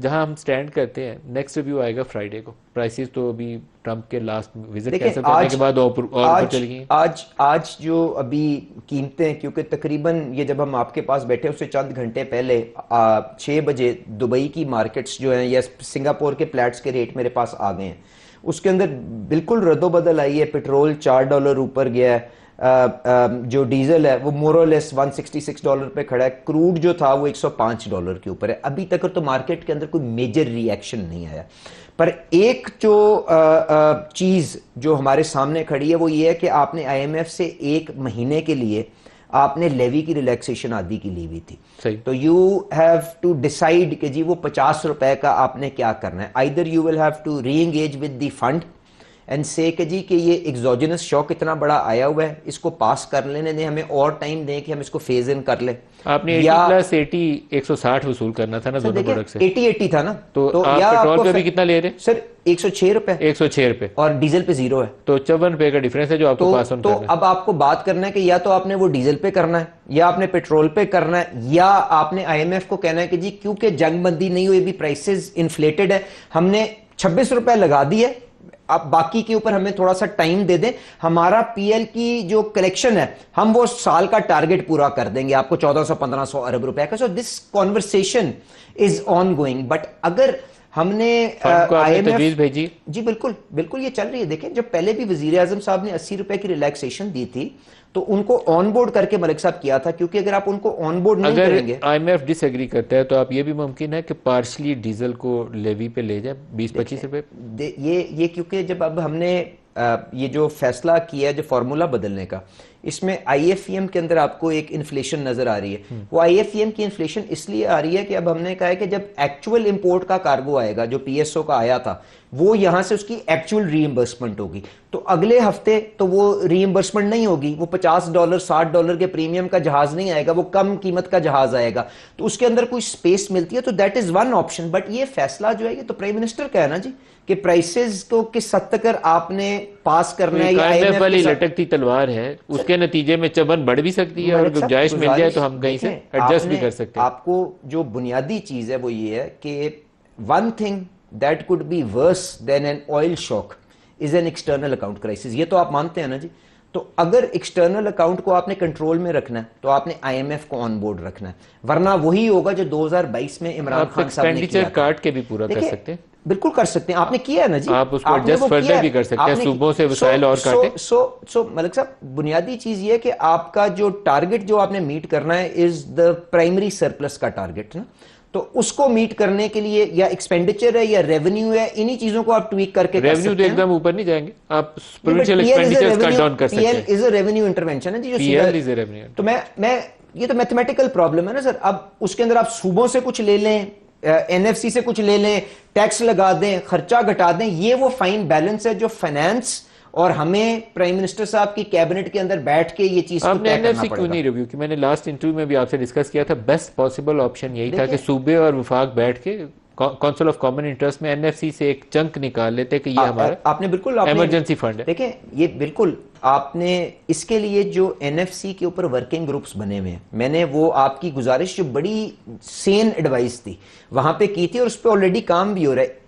جہاں ہم سٹینڈ کرتے ہیں نیکسٹ ریویو آئے گا فرائیڈے کو. پرائسز تو ابھی ٹرمپ کے لاسٹ وزٹ کینسل کرنے کے بعد اور اوپر چلی گئی. آج جو ابھی قیمتیں، کیونکہ تقریباً یہ جب ہم آپ کے پاس بیٹھے اس سے چند گھنٹے پہلے 6 بجے دبئی کی مارکیٹس جو ہیں یا سنگاپور کے فلیٹس کے ریٹ میرے پاس آ گئے ہیں، اس کے اندر بالکل رد و بدل آئی ہے. پیٹرول $4 اوپر گیا ہے، جو ڈیزل ہے وہ مورلیس $166 پہ کھڑا ہے، کروڈ جو تھا وہ $105 کے اوپر ہے. ابھی تک تو مارکیٹ کے اندر کوئی میجر ری ایکشن نہیں آیا. پر ایک جو چیز جو ہمارے سامنے کھڑی ہے وہ یہ ہے کہ آپ نے آئی ایم ایف سے 1 مہینے کے لیے آپ نے لیوی کی ریلیکسیشن آدھی کی لی ہوئی تھی. تو یو ہیو ٹو ڈیسائیڈ کہ جی وہ $50 کا آپ نے کیا کرنا ہے. Either you will have to reengage with the fund and سے کہ جی کہ یہ ایگزوجنس شوک اتنا بڑا آیا ہوا ہے، اس کو پاس کر لینے دیں، ہمیں اور ٹائم دیں کہ ہم اس کو فیز ان کر لیں. آپ نے 80+80 160 وصول کرنا تھا نا دونوں پروڈکٹ سے. 80 تھا نا، تو آپ پیٹرول پہ بھی کتنا لے رہے ہیں سر؟ $106. 106 روپے، اور ڈیزل پہ 0 ہے. تو $54 کا ڈیفرنس ہے جو آپ کو پاس آن کرنا ہے. تو اب آپ کو بات کرنا ہے کہ یا تو آپ نے وہ ڈیزل پہ کرنا ہے، یا آپ نے پیٹرول پہ کرنا ہے، یا آپ نے آئی ایم ایف کو کہنا ہے کہ جی کیونکہ جنگ بندی نہیں ہوئی، بھی پرائسز انفلیٹڈ ہے، ہم نے $26 لگا دی ہے، اب باقی کے اوپر ہمیں تھوڑا سا ٹائم دے دیں، ہمارا پی ایل کی جو کلیکشن ہے ہم وہ سال کا ٹارگٹ پورا کر دیں گے آپ کو 1400-1500 ارب روپے کا. So this conversation is ongoing. But اگر ہم نے آئی ایم ایف بھیجی، جی بالکل یہ چل رہی ہے. دیکھیں جب پہلے بھی وزیر اعظم صاحب نے $80 کی ریلیکسیشن دی تھی تو ان کو آن بورڈ کر کے ملک صاحب کیا تھا، کیونکہ اگر آپ ان کو آن بورڈ نہیں کریں گے. اگر IMF disagree کرتا ہے تو آپ یہ بھی ممکن ہے کہ پارشلی ڈیزل کو لیوی پہ لے جائیں 20-25 روپے. یہ کیونکہ جب اب ہم نے یہ جو فیصلہ کیا ہے جو فارمولا بدلنے کا، اس میں آئی ایف ای ایم کے اندر آپ کو ایک انفلیشن نظر آ رہی ہے. وہ آئی ایف ای ایم کی انفلیشن اس لیے آ رہی ہے کہ اب ہم نے کہا ہے کہ جب ایکچول امپورٹ کا کارگو آئے گا جو پی ایس او کا آیا تھا، وہ یہاں سے اس کی ایکچول ری ایمبرسمنٹ ہوگی، تو اگلے ہفتے تو وہ ری ایمبرسمنٹ نہیں ہوگی، وہ $50 $60 کے پریمیم کا جہاز نہیں آئے گا، وہ کم قیمت کا جہاز آئے گا، تو اس کے اندر کوئی سپیس ملتی ہے. تو that is one option. But یہ فیصلہ جو ہے یہ تو پرائم منسٹر کا ہے نا جی، کہ پرائسز کو کس حد تک آپ نے پاس کرنا ہے. آئی ایم ایف والی لٹکتی تلوار ہے، اس کے نتیجے میں چبن بڑھ بھی سکتی ہے اور گنجائش مل جائے تو ہم کہیں سے ایڈجسٹ بھی کر سکتے ہیں. آپ کو جو بنیادی چیز ہے وہ یہ ہے کہ one thing that could be worse than an oil shock is an external account crisis. یہ تو آپ مانتے ہیں نا جی. تو اگر ایکسٹرنل اکاؤنٹ کو آپ نے کنٹرول میں رکھنا ہے تو آپ نے آئی ایم ایف کو آن بورڈ رکھنا ہے، ورنہ وہی ہوگا جو 2022 میں عمران خان صاحب نے کیا تھا. کاٹ کے بھی پورا کر سکتے ہیں. بالکل کر سکتے ہیں، آپ نے کیا ہے نا جی. آپ اس کو ایڈجسٹ فردر بھی کر سکتے ہیں، صوبوں سے وسائل اور کاٹیں. سو ملک صاحب بنیادی چیز یہ ہے کہ آپ کا جو ٹارگٹ جو آپ نے میٹ کرنا ہے از دا پرائمری سرپلس کا ٹارگٹ نا. تو اس کو میٹ کرنے کے لیے یا ایکسپینڈیچر ہے یا ریونیو ہے، انہی چیزوں کو آپ ٹویک کر کے کر سکتے ہیں. ریونیو تو ایک دم اوپر نہیں جائیں گے، آپ پروونشل ایکسپینڈیچرز کٹ ڈاؤن کر سکتے ہیں. P L is a revenue intervention ہے جی، جو P L is a revenue. تو میں یہ تو میتھمیٹیکل پرابلم ہے نا سر. اب اس کے اندر آپ صوبوں سے کچھ لے لیں، این ایف سی سے کچھ لے لیں، ٹیکس لگا دیں، خرچہ گھٹا دیں، یہ وہ فائن بیلنس ہے جو فائنانس اور ہمیں پرائم منسٹر صاحب کی کیبنٹ کے اندر بیٹھ کے یہ چیز کو طے کرنا پڑے گا. آپ نے این ایف سی کیوں نہیں ریویو کی؟ میں نے لاسٹ انٹرویو میں بھی آپ سے ڈسکس کیا تھا، بیسٹ پاسبل آپشن یہی تھا کہ صوبے اور وفاق بیٹھ کے کونسل آف کامن انٹرسٹ میں این ایف سی سے ایک چنک نکال لیتے کہ یہ ہمارا آپ نے بالکل ایمرجنسی فنڈ ہے. دیکھیں یہ بالکل آپ نے اس کے لیے جو این ایف سی کے اوپر ورکنگ گروپس بنے ہوئے ہیں، میں نے وہ آپ کی گزارش جو بڑی سین ایڈوائس تھی وہاں پہ کی تھی اور اس پہ آلریڈی کام بھی ہو رہا ہے.